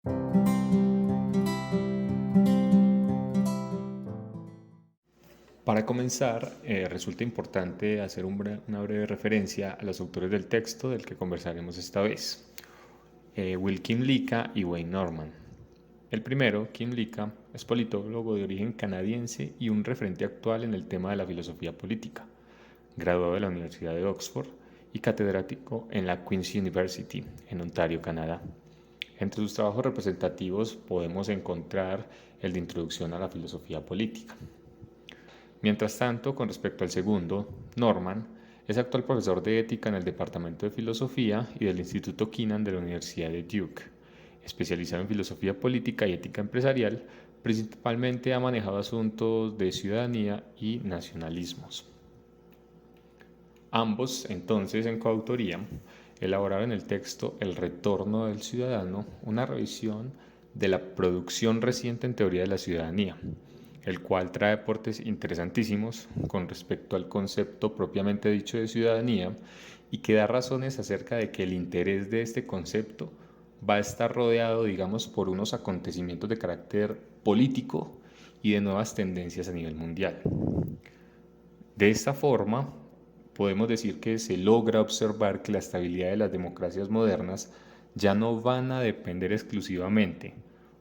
Para comenzar, resulta importante hacer una breve referencia a los autores del texto del que conversaremos esta vez, Will Kymlicka y Wayne Norman. El primero, Kymlicka, es politólogo de origen canadiense y un referente actual en el tema de la filosofía política, graduado de la Universidad de Oxford y catedrático en la Queen's University, en Ontario, Canadá. Entre sus trabajos representativos podemos encontrar el de Introducción a la Filosofía Política. Mientras tanto, con respecto al segundo, Norman es actual profesor de ética en el Departamento de Filosofía y del Instituto Kennan de la Universidad de Duke. Especializado en filosofía política y ética empresarial, principalmente ha manejado asuntos de ciudadanía y nacionalismos. Ambos, entonces, en coautoría, elaboraron el texto El retorno del ciudadano, una revisión de la producción reciente en teoría de la ciudadanía, el cual trae aportes interesantísimos con respecto al concepto propiamente dicho de ciudadanía y que da razones acerca de que el interés de este concepto va a estar rodeado, digamos, por unos acontecimientos de carácter político y de nuevas tendencias a nivel mundial. De esta forma, podemos decir que se logra observar que la estabilidad de las democracias modernas ya no van a depender exclusivamente,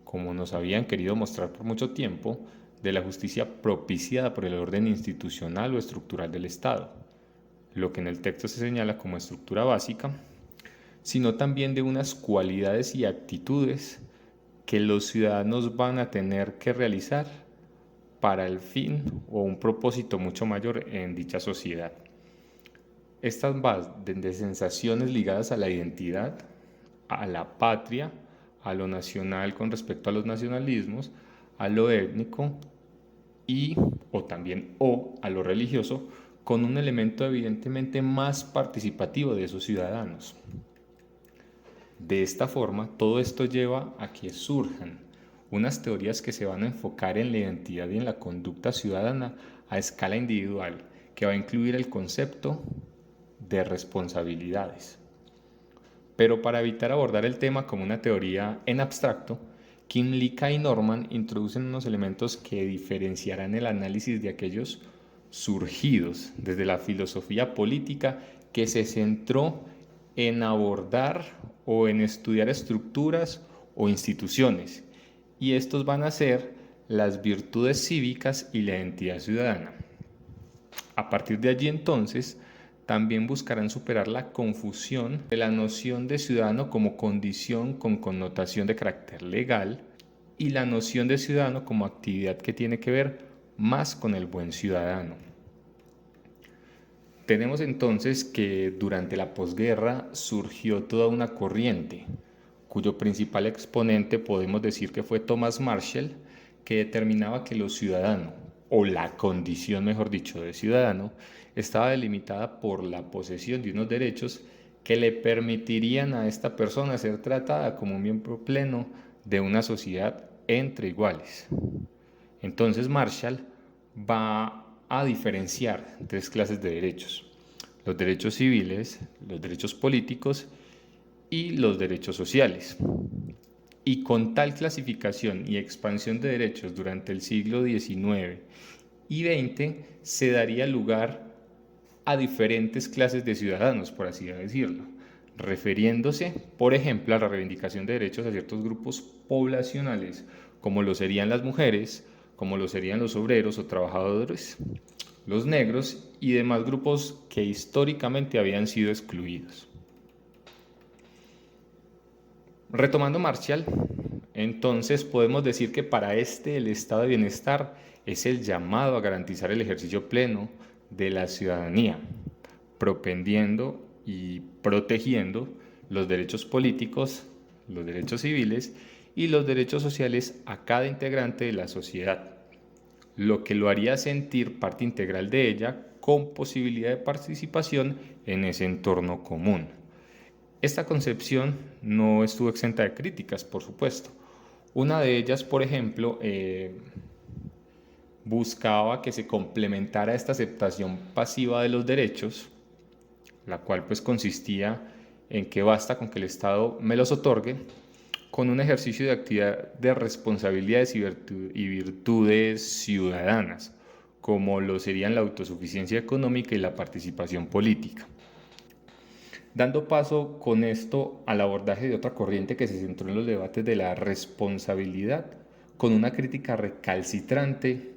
como nos habían querido mostrar por mucho tiempo, de la justicia propiciada por el orden institucional o estructural del Estado, lo que en el texto se señala como estructura básica, sino también de unas cualidades y actitudes que los ciudadanos van a tener que realizar para el fin o un propósito mucho mayor en dicha sociedad. Estas van desde sensaciones ligadas a la identidad, a la patria, a lo nacional con respecto a los nacionalismos, a lo étnico y o también a lo religioso, con un elemento evidentemente más participativo de esos ciudadanos. De esta forma, todo esto lleva a que surjan unas teorías que se van a enfocar en la identidad y en la conducta ciudadana a escala individual, que va a incluir el concepto de responsabilidades. Pero para evitar abordar el tema como una teoría en abstracto, Kymlicka y Norman introducen unos elementos que diferenciarán el análisis de aquellos surgidos desde la filosofía política que se centró en abordar o en estudiar estructuras o instituciones, y estos van a ser las virtudes cívicas y la identidad ciudadana. A partir de allí entonces, también buscarán superar la confusión de la noción de ciudadano como condición con connotación de carácter legal y la noción de ciudadano como actividad que tiene que ver más con el buen ciudadano. Tenemos entonces que durante la posguerra surgió toda una corriente, cuyo principal exponente podemos decir que fue Thomas Marshall, que determinaba que lo ciudadano, o la condición, mejor dicho, de ciudadano, estaba delimitada por la posesión de unos derechos que le permitirían a esta persona ser tratada como un miembro pleno de una sociedad entre iguales. Entonces Marshall va a diferenciar tres clases de derechos: los derechos civiles, los derechos políticos y los derechos sociales. Y con tal clasificación y expansión de derechos durante el siglo XIX y XX se daría lugar a diferentes clases de ciudadanos, por así decirlo, refiriéndose, por ejemplo, a la reivindicación de derechos a ciertos grupos poblacionales, como lo serían las mujeres, como lo serían los obreros o trabajadores, los negros y demás grupos que históricamente habían sido excluidos. Retomando Marshall, entonces podemos decir que para el estado de bienestar es el llamado a garantizar el ejercicio pleno de la ciudadanía, propendiendo y protegiendo los derechos políticos, los derechos civiles y los derechos sociales a cada integrante de la sociedad, lo que lo haría sentir parte integral de ella con posibilidad de participación en ese entorno común. Esta concepción no estuvo exenta de críticas, por supuesto. Una de ellas, por ejemplo, buscaba que se complementara esta aceptación pasiva de los derechos, la cual pues consistía en que basta con que el Estado me los otorgue, con un ejercicio de actividad de responsabilidades y virtudes ciudadanas, como lo serían la autosuficiencia económica y la participación política. Dando paso con esto al abordaje de otra corriente que se centró en los debates de la responsabilidad, con una crítica recalcitrante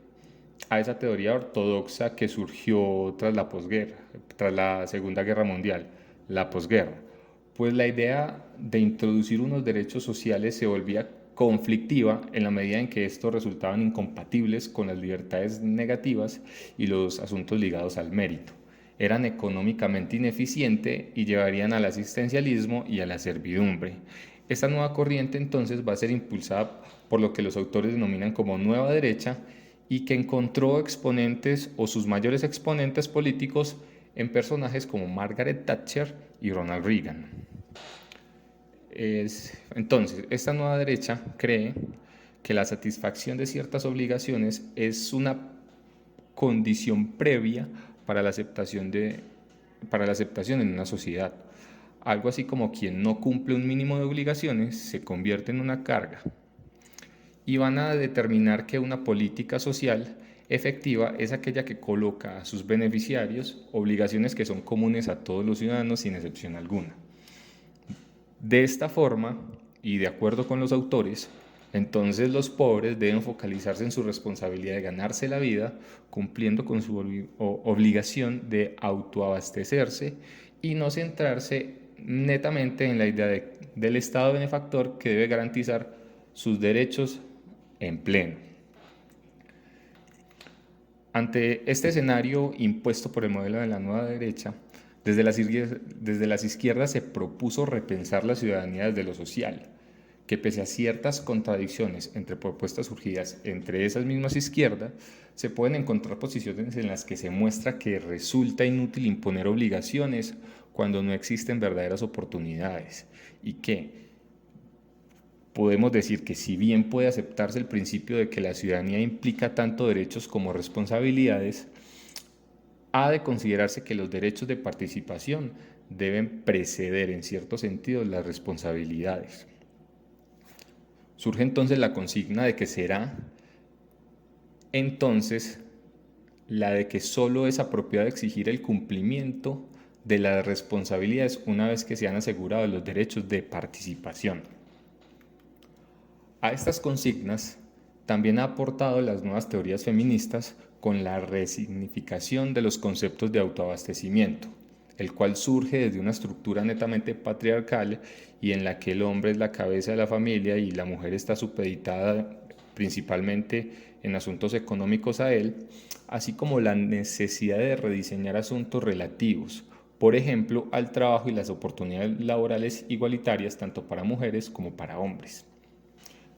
a esa teoría ortodoxa que surgió tras la posguerra, tras la Segunda Guerra Mundial, la posguerra, pues la idea de introducir unos derechos sociales se volvía conflictiva en la medida en que estos resultaban incompatibles con las libertades negativas y los asuntos ligados al mérito. Eran económicamente ineficientes y llevarían al asistencialismo y a la servidumbre. Esta nueva corriente entonces va a ser impulsada por lo que los autores denominan como nueva derecha y que encontró exponentes o sus mayores exponentes políticos en personajes como Margaret Thatcher y Ronald Reagan. Entonces, esta nueva derecha cree que la satisfacción de ciertas obligaciones es una condición previa para la aceptación en una sociedad. Algo así como quien no cumple un mínimo de obligaciones se convierte en una carga. Y van a determinar que una política social efectiva es aquella que coloca a sus beneficiarios obligaciones que son comunes a todos los ciudadanos sin excepción alguna. De esta forma, y de acuerdo con los autores, entonces los pobres deben focalizarse en su responsabilidad de ganarse la vida, cumpliendo con su obligación de autoabastecerse y no centrarse netamente en la idea del Estado benefactor que debe garantizar sus derechos en pleno. Ante este escenario impuesto por el modelo de la nueva derecha, desde las izquierdas se propuso repensar la ciudadanía desde lo social, que pese a ciertas contradicciones entre propuestas surgidas entre esas mismas izquierdas, se pueden encontrar posiciones en las que se muestra que resulta inútil imponer obligaciones cuando no existen verdaderas oportunidades y que podemos decir que si bien puede aceptarse el principio de que la ciudadanía implica tanto derechos como responsabilidades, ha de considerarse que los derechos de participación deben preceder en cierto sentido las responsabilidades. Surge entonces la consigna de que será entonces la de que solo es apropiado exigir el cumplimiento de las responsabilidades una vez que se han asegurado los derechos de participación. A estas consignas también ha aportado las nuevas teorías feministas con la resignificación de los conceptos de autoabastecimiento, el cual surge desde una estructura netamente patriarcal y en la que el hombre es la cabeza de la familia y la mujer está supeditada principalmente en asuntos económicos a él, así como la necesidad de rediseñar asuntos relativos, por ejemplo, al trabajo y las oportunidades laborales igualitarias tanto para mujeres como para hombres.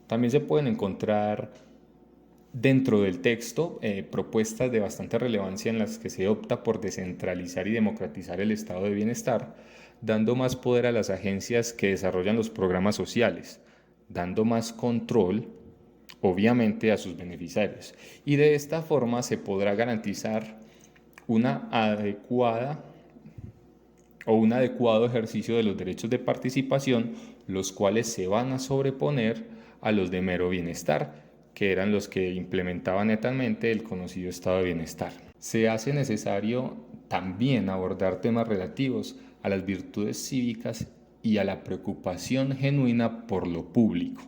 También se pueden encontrar dentro del texto propuestas de bastante relevancia en las que se opta por descentralizar y democratizar el estado de bienestar, dando más poder a las agencias que desarrollan los programas sociales, dando más control, obviamente, a sus beneficiarios. Y de esta forma se podrá garantizar un adecuado ejercicio de los derechos de participación, los cuales se van a sobreponer a los de mero bienestar, que eran los que implementaban netamente el conocido estado de bienestar. Se hace necesario también abordar temas relativos a las virtudes cívicas y a la preocupación genuina por lo público.